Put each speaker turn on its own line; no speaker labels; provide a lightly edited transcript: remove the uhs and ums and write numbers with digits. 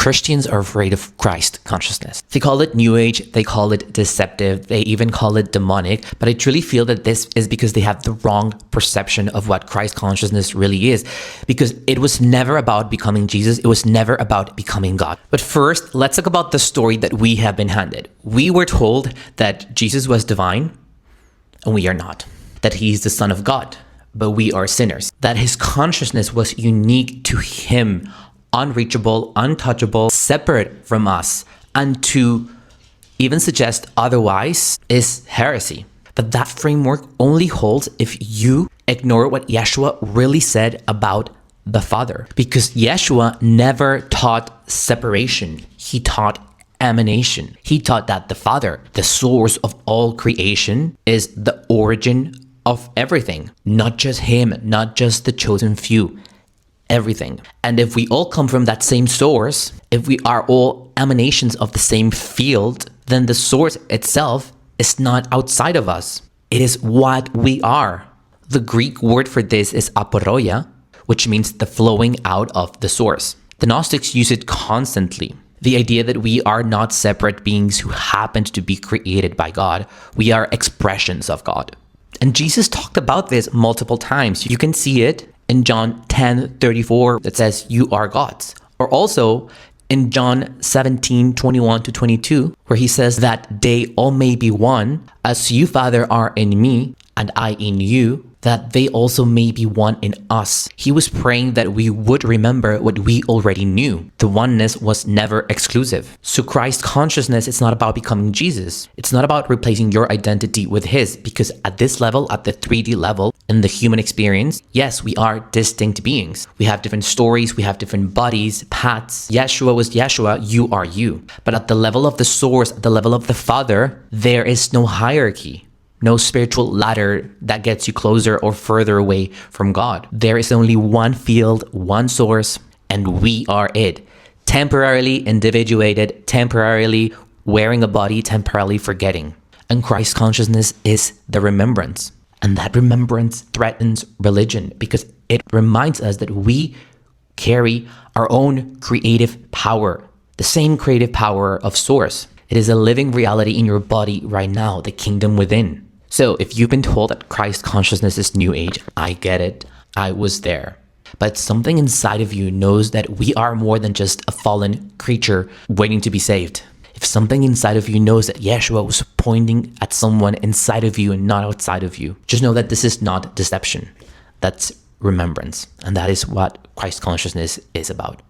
Christians are afraid of Christ consciousness. They call it New Age, they call it deceptive, they even call it demonic, but I truly feel that this is because they have the wrong perception of what Christ consciousness really is, because it was never about becoming Jesus, it was never about becoming God. But first, let's talk about the story that we have been handed. We were told that Jesus was divine, and we are not. That he is the Son of God, but we are sinners. That his consciousness was unique to him, unreachable, untouchable, separate from us, and to even suggest otherwise is heresy. But that framework only holds if you ignore what Yeshua really said about the Father. Because Yeshua never taught separation. He taught emanation. He taught that the Father, the source of all creation, is the origin of everything. Not just him, not just the chosen few. Everything. And if we all come from that same source, if we are all emanations of the same field, then the source itself is not outside of us. It is what we are. The Greek word for this is Aporroia, which means the flowing out of the source. The Gnostics use it constantly. The idea that we are not separate beings who happened to be created by God. We are expressions of God. And Jesus talked about this multiple times. You can see it in John 10:34 that says, "You are gods." Or also in John 17:21-22, where he says that they all may be one, as you, Father, are in me and I in you, that they also may be one in us. He was praying that we would remember what we already knew. The oneness was never exclusive. So Christ consciousness is not about becoming Jesus. It's not about replacing your identity with his, because at this level, at the 3D level, in the human experience, yes, we are distinct beings. We have different stories, we have different bodies, paths. Yeshua was Yeshua, you are you. But at the level of the source, at the level of the Father, there is no hierarchy. No spiritual ladder that gets you closer or further away from God. There is only one field, one source, and we are it. Temporarily individuated, temporarily wearing a body, temporarily forgetting. And Christ consciousness is the remembrance. And that remembrance threatens religion because it reminds us that we carry our own creative power, the same creative power of source. It is a living reality in your body right now, the kingdom within. So if you've been told that Christ consciousness is New Age, I get it. I was there. But something inside of you knows that we are more than just a fallen creature waiting to be saved. If something inside of you knows that Yeshua was pointing at someone inside of you and not outside of you, just know that this is not deception. That's remembrance. And that is what Christ consciousness is about.